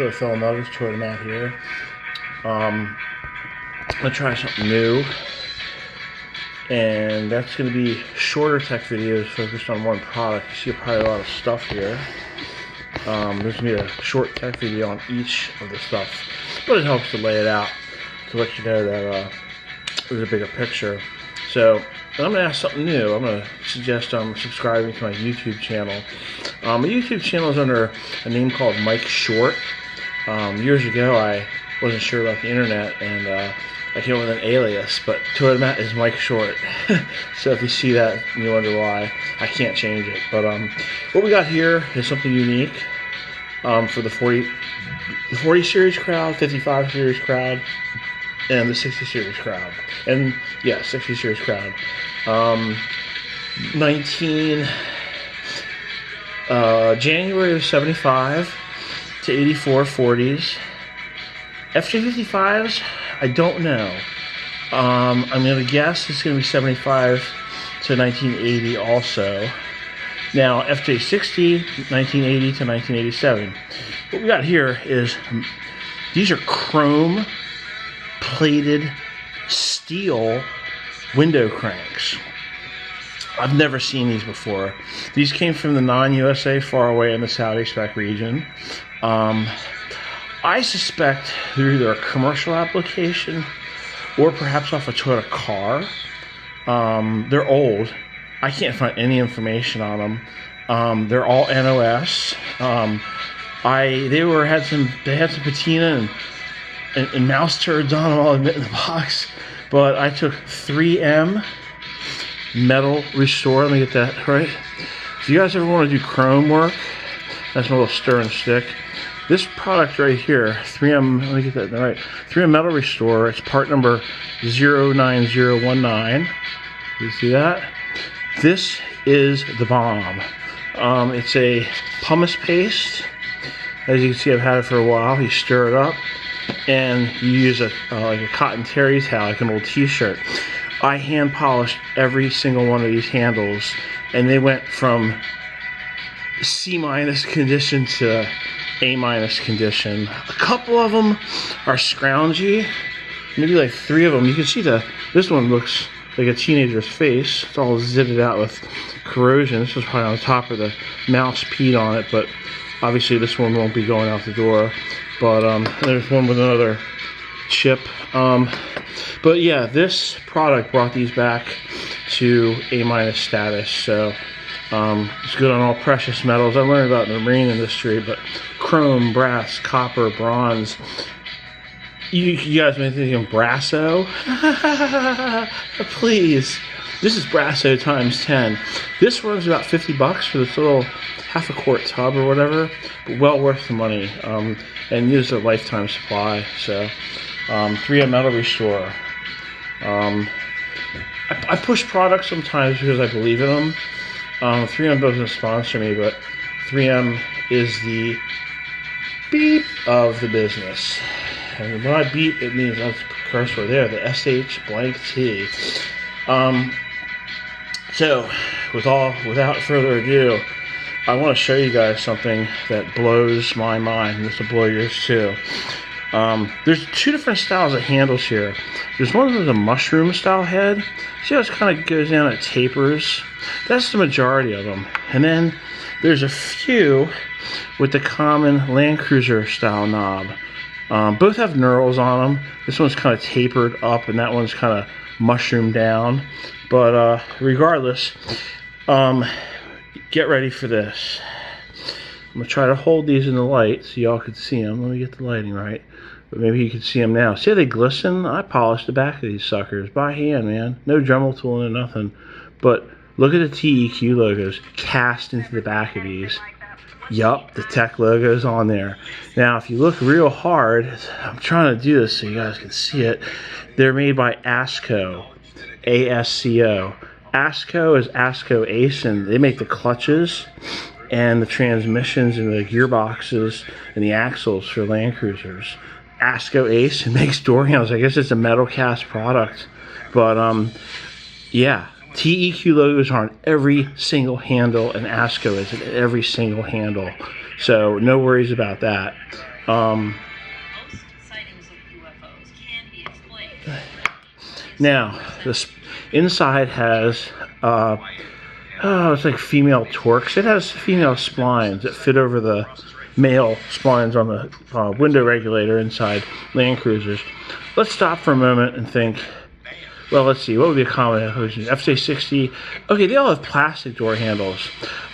put a fellow nuggets toward the mat here. I'm gonna try something new, and that's gonna be shorter tech videos focused on one product. You see probably a lot of stuff here. There's gonna be a short tech video on each of the stuff, but it helps to lay it out to let you know that there's a bigger picture. So I'm gonna ask something new. I'm gonna suggest subscribing to my YouTube channel. My YouTube channel is under a name called Mike Short. Years ago, I wasn't sure about the internet, and I came up with an alias, but to that is Mike Short. So if you see that and you wonder why, I can't change it. But what we got here is something unique for the 40 series crowd, 55 series crowd, and the 60 series crowd. And yeah, 60 series crowd. 19 January of 75 to 84 40s. Fj55s, I don't know. I'm going to guess it's going to be 75 to 1980 also. Now, Fj60, 1980 to 1987. What we got here is, these are chrome plated steel window cranks. I've never seen these before. These came from the non-USA far away in the Saudi spec region. I suspect they're either a commercial application or perhaps off a Toyota car. They're old. I can't find any information on them. They're all NOS. They had some patina and mouse turds on them, I'll admit, in the box. But I took 3M metal restore. Let me get that right. If you guys ever want to do chrome work, that's my little stir and stick. This product right here, 3M, let me get that right. 3M metal restore. It's part number 09019. You see that? This is the bomb. It's a pumice paste. As you can see, I've had it for a while. You stir it up, and you use like a cotton terry towel, like an old t-shirt. I hand polished every single one of these handles, and they went from C- condition to A- condition. A couple of them are scroungy, maybe like 3 of them. You can see this one looks like a teenager's face. It's all zipped out with corrosion. This was probably on the top of the mouse peed on it, but obviously this one won't be going out the door. But there's one with another chip. But yeah, this product brought these back to A- status. So it's good on all precious metals. I learned about it in the marine industry, but chrome, brass, copper, bronze. You guys may think of Brasso. Please. This is Brasso times 10. This runs about 50 bucks for this little half a quart tub or whatever, but well worth the money. And use a lifetime supply. So 3M metal restore. I push products sometimes because I believe in them. 3M doesn't sponsor me, but 3M is the beep of the business. And when I beep, it means that's a curse word there, the SH_T. So, without further ado, I want to show you guys something that blows my mind, and this will blow yours too. There's 2 different styles of handles here. There's one with a mushroom style head. See how it kind of goes down, it tapers? That's the majority of them. And then there's a few with the common Land Cruiser style knob. Both have knurls on them. This one's kind of tapered up, and that one's kind of mushroom down. But regardless, get ready for this. I'm going to try to hold these in the light so y'all can see them. Let me get the lighting right. But maybe you can see them now. See how they glisten? I polished the back of these suckers by hand, man. No Dremel tool and nothing. But look at the TEQ logos cast into the back of these. Yup, the tech logo's on there. Now, if you look real hard, I'm trying to do this so you guys can see it. They're made by ASCO. ASCO. ASCO is ASCO Ace, and they make the clutches and the transmissions and the gearboxes and the axles for Land Cruisers. ASCO Ace makes door handles. I guess it's a metal cast product. But, yeah. TEQ logos are on every single handle, and ASCO is at every single handle. So, no worries about that. Now, this inside has, it's like female Torx. It has female splines that fit over the male splines on the window regulator inside Land Cruisers. Let's stop for a moment and think, well, let's see, what would be a common application? Fj60, okay, they all have plastic door handles.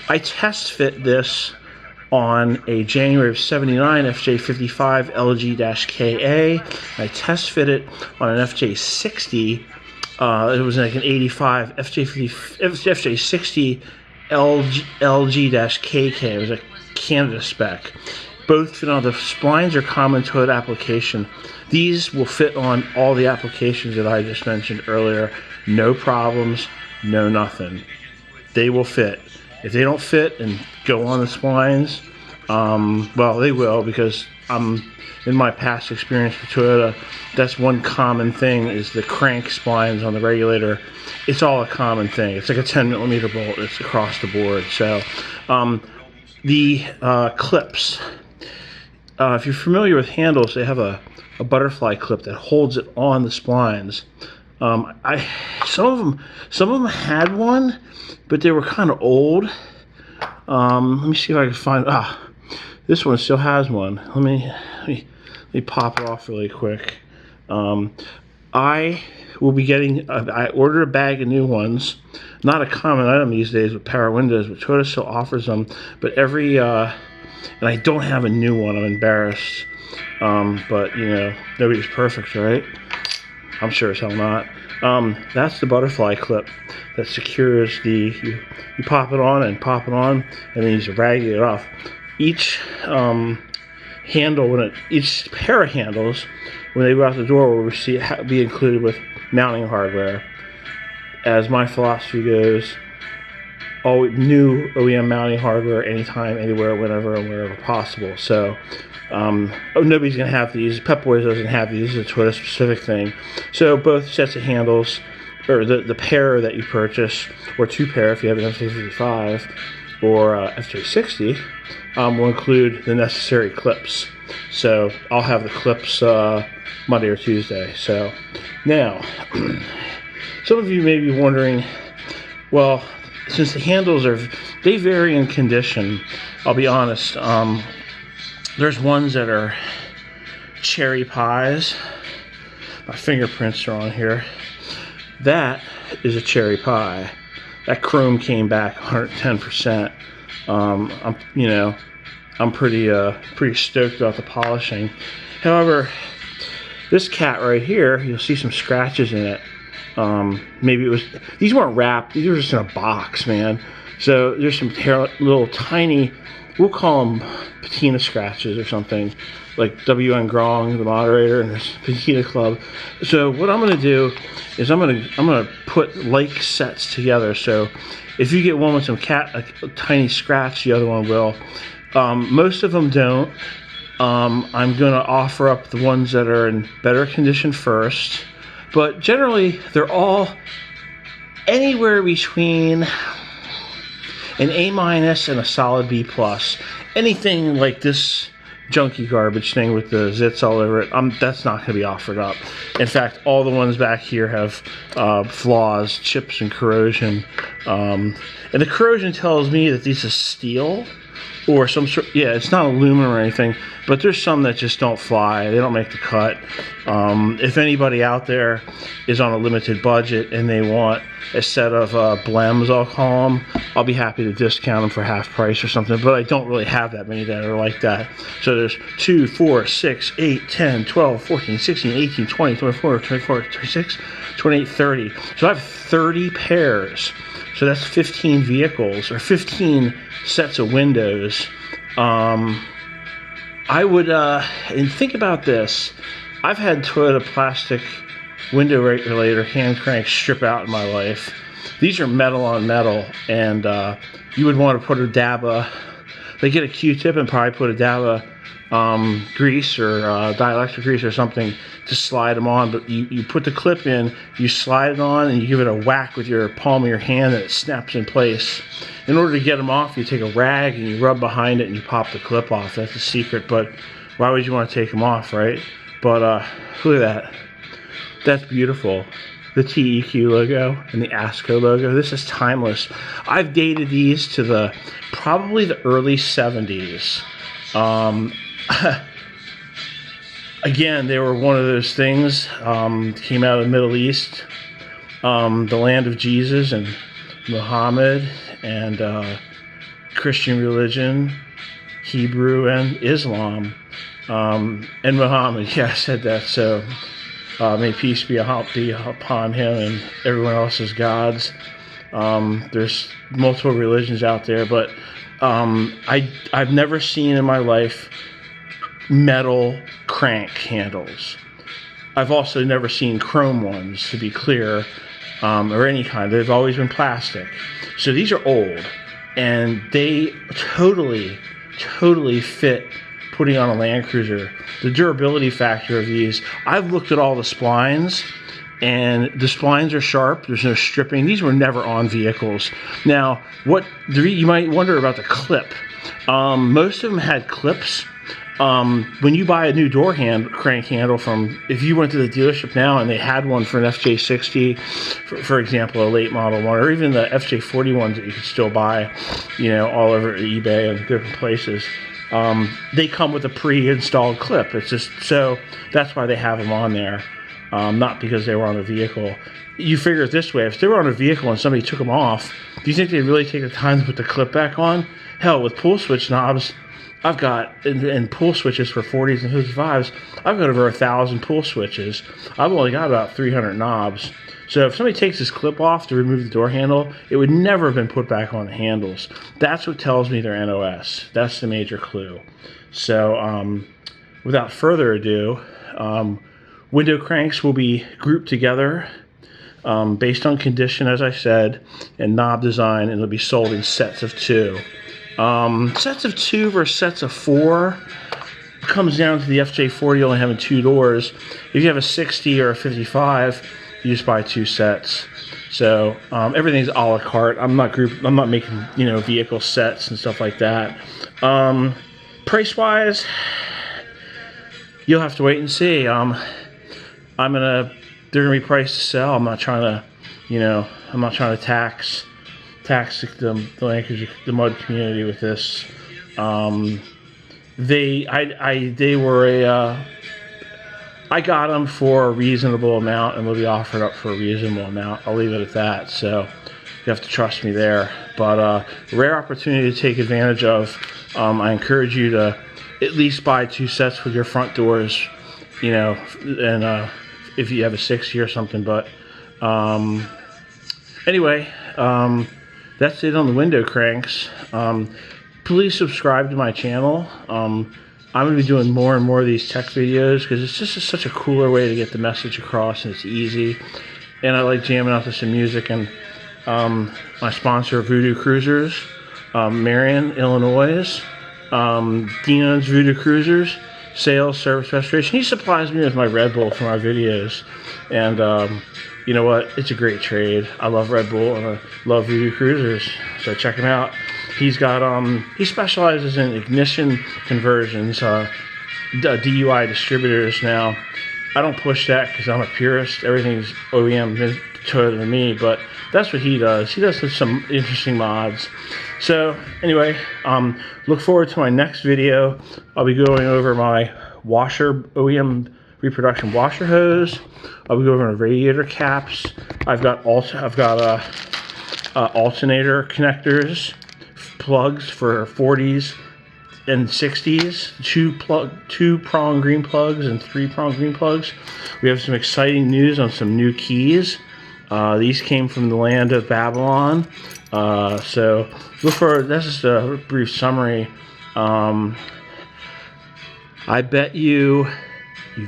I test fit this on a January of '79 Fj55 LG-KA. I test fit it on an Fj60. It was like an '85 Fj60 LG-KK. It was a Canada spec. Both fit on the splines are common to hood application. These will fit on all the applications that I just mentioned earlier. No problems, no nothing. They will fit. If they don't fit and go on the splines, well, they will, because in my past experience with Toyota, that's one common thing, is the crank splines on the regulator. It's all a common thing. It's like a 10mm bolt. It's across the board. So the clips, if you're familiar with handles, they have a butterfly clip that holds it on the splines. Some of them had one, but they were kind of old. Let me see if I can find. This one still has one. Let me pop it off really quick. I will be getting. I ordered a bag of new ones. Not a common item these days with power windows, but Toyota still offers them. But every and I don't have a new one. I'm embarrassed. But you know, nobody's perfect, right? I'm sure as hell not. That's the butterfly clip that secures the. You pop it on and pop it on, and then you just rag it off. Each handle, each pair of handles, when they go out the door, will be included with mounting hardware. As my philosophy goes, all new OEM mounting hardware, anytime, anywhere, whenever, and wherever possible. So, nobody's gonna have these. Pep Boys doesn't have these. It's a Toyota specific thing. So both sets of handles, or the pair that you purchase, or two pair if you have an Fj55 or Fj60, will include the necessary clips. So I'll have the clips Monday or Tuesday. So now, some of you may be wondering, well, since the handles they vary in condition, I'll be honest, there's ones that are cherry pies. My fingerprints are on here. That is a cherry pie. That chrome came back 110%. I'm pretty stoked about the polishing. However, this cat right here, you'll see some scratches in it. Maybe it was, these weren't wrapped, these were just in a box, man. So there's some little tiny, we'll call them patina scratches or something, like WN Grong, the moderator, and this Patina Club. So what I'm gonna do is I'm gonna put like sets together. So if you get one with some a tiny scratch, the other one will. Most of them don't. I'm gonna offer up the ones that are in better condition first, but generally they're all anywhere between an A- and a solid B+. Anything like this junky garbage thing with the zits all over it, that's not going to be offered up. In fact, all the ones back here have flaws, chips, and corrosion. And the corrosion tells me that these are steel or some sort. Yeah, it's not aluminum or anything, but there's some that just don't fly. They don't make the cut. If anybody out there is on a limited budget and they want a set of blems, I'll call them, I'll be happy to discount them for half price or something, but I don't really have that many that are like that. So there's 2, 4, 6, 8, 10, 12, 14, 16, 18, 20, 24, 24, 26, 28, 30. So I have 30 pairs. So that's 15 vehicles, or 15 sets of windows. I would, and think about this, I've had Toyota plastic window regulator hand cranks strip out in my life. These are metal on metal, and you would want to put a dab of, they get a Q-tip and probably put a dab of grease or dielectric grease or something to slide them on. But you put the clip in, you slide it on, and you give it a whack with your palm of your hand, and it snaps in place. In order to get them off, you take a rag and you rub behind it and you pop the clip off. That's the secret. But Why would you want to take them off, right? But look at that. That's beautiful. The TEQ logo and the ASCO logo. This is timeless. I've dated these to probably the early 70s. Again, they were one of those things. Came out of the Middle East, the land of Jesus and Muhammad and Christian religion, Hebrew and Islam, and Muhammad. Yeah, I said that. So may peace be upon him and everyone else's gods. There's multiple religions out there, but I've never seen in my life metal crank handles. I've also never seen chrome ones, to be clear, or any kind. They've always been plastic. So these are old, and they totally fit putting on a Land Cruiser. The durability factor of these, I've looked at all the splines, and the splines are sharp. There's no stripping. These were never on vehicles. Now, you might wonder about the clip. Most of them had clips. When you buy a new door crank handle if you went to the dealership now and they had one for an FJ60, for example, a late model one, or even the FJ40 ones that you could still buy, all over eBay and different places, they come with a pre-installed clip. It's just, so that's why they have them on there, not because they were on a vehicle. You figure it this way: if they were on a vehicle and somebody took them off, do you think they'd really take the time to put the clip back on? Hell, with pull switch knobs, I've got, and pull switches for 40s and 55s, I've got over 1,000 pull switches. I've only got about 300 knobs. So if somebody takes this clip off to remove the door handle, it would never have been put back on the handles. That's what tells me they're NOS. That's the major clue. So without further ado, window cranks will be grouped together based on condition, as I said, and knob design, and they'll be sold in sets of 2. Sets of 2 versus sets of 4 comes down to the FJ40 only having 2 doors. If you have a 60 or a 55, you just buy 2 sets. So everything's a la carte. I'm not making vehicle sets and stuff like that. Price wise, you'll have to wait and see. They're gonna be priced to sell. I'm not trying to tax the mud community with this. I got them for a reasonable amount, and they'll be offered up for a reasonable amount. I'll leave it at that. So you have to trust me there. But rare opportunity to take advantage of. I encourage you to at least buy 2 sets with your front doors, and if you have a 60 or something. But anyway. That's it on the window cranks. Please subscribe to my channel. I'm going to be doing more and more of these tech videos because it's just such a cooler way to get the message across, and it's easy. And I like jamming out to some music. And my sponsor, Voodoo Cruisers, Marion, Illinois, Dino's Voodoo Cruisers, sales, service, restoration. He supplies me with my Red Bull for my videos. And you know what? It's a great trade. I love Red Bull and I love Voodoo Cruisers. So check him out. He's got he specializes in ignition conversions, DUI distributors. Now, I don't push that because I'm a purist. Everything's OEM to me, but that's what he does. He does some interesting mods. So anyway, look forward to my next video. I'll be going over my OEM reproduction washer hose. I'll be going over radiator caps. I've got alternator connectors, plugs for 40s and 60s, 2-prong green plugs and 3-prong green plugs. We have some exciting news on some new keys. These came from the land of Babylon. So look for, that's just a brief summary. I bet you've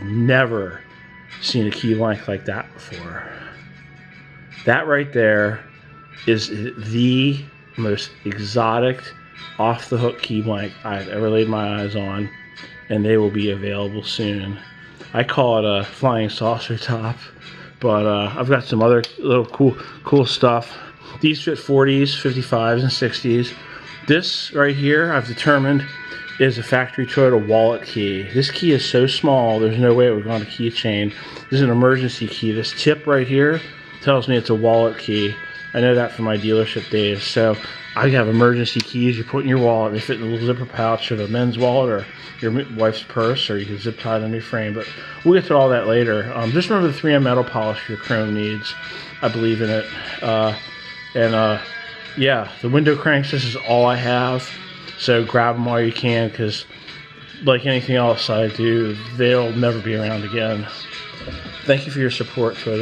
never seen a key length like that before. That right there is the most exotic off-the-hook key blank I've ever laid my eyes on, and they will be available soon. I call it a flying saucer top, but I've got some other little cool stuff. These fit 40s, 55s, and 60s. This right here, I've determined, is a factory Toyota wallet key. This key is so small, there's no way it would go on a keychain. This is an emergency key. This tip right here tells me it's a wallet key. I know that from my dealership days. So I have emergency keys you put in your wallet. They fit in a little zipper pouch of a men's wallet or your wife's purse, or you can zip tie them to your frame. But we'll get to all that later. Just remember the 3M metal polish your chrome needs. I believe in it. Yeah, the window cranks, this is all I have. So grab them while you can, because like anything else I do, they'll never be around again. Thank you for your support, Toyota.